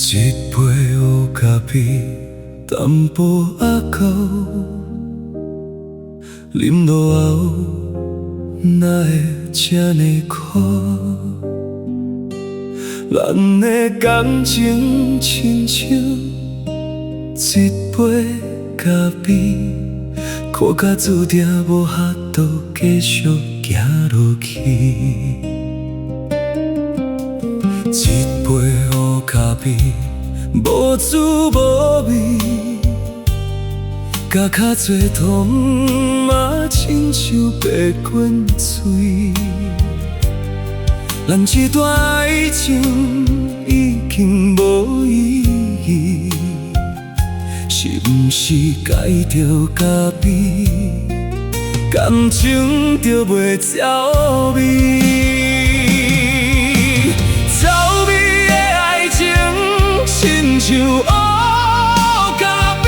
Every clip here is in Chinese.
一杯黑咖啡，淡薄仔厚，啉落后，哪会这呢苦？咱的感情亲像一杯咖啡，苦甲注定无法度继续行落去。一杯黑咖啡，无滋无味，甲较多糖嘛，亲像白滚水。咱这段爱情已经无意义，是毋是戒掉咖啡，感情就袂走味？走味的爱情，亲像黑咖啡，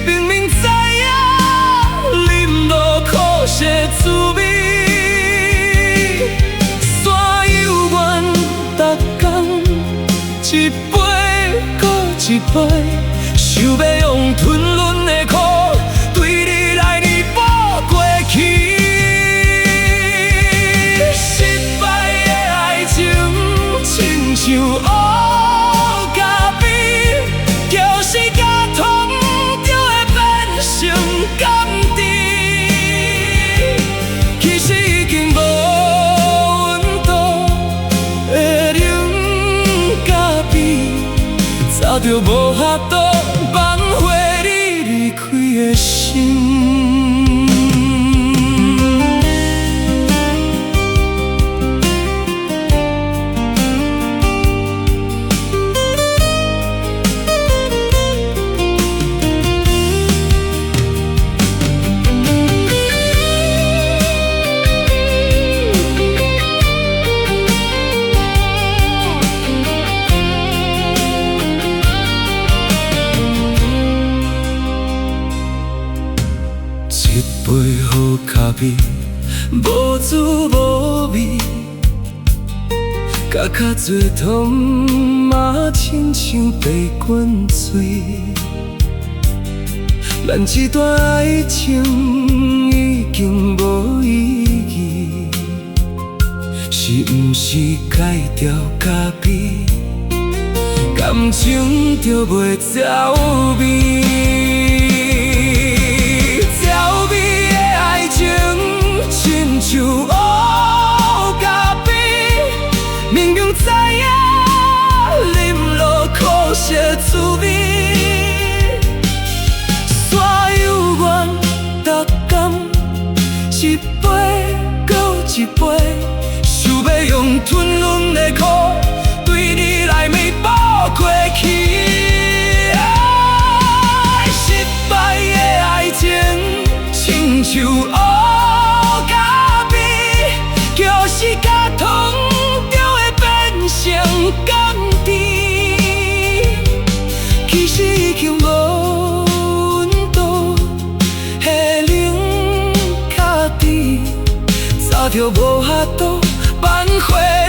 明明知影啉落苦涩滋味。一杯搁一杯，想要用吞忍的苦，对你来弥补过去。失败的爱情，亲像黑咖啡，就是甲糖就会变成甘甜。其实已经无温度的早就无法度挽回你离开的心。一杯黑咖啡，无滋无味，甲较多糖嘛，亲像白滚水。咱这段爱情已经无意义，是毋是戒掉咖啡，感情就袂走味？亲像黑咖啡，明明知影啉落苦涩滋味，煞有缘达甘，一杯搁一杯，想要用吞忍的苦，对你来弥补过去。失败的爱情，亲像是甲糖就会变成甘甜，其实已经无温度的冷咖啡，早就无法度挽回。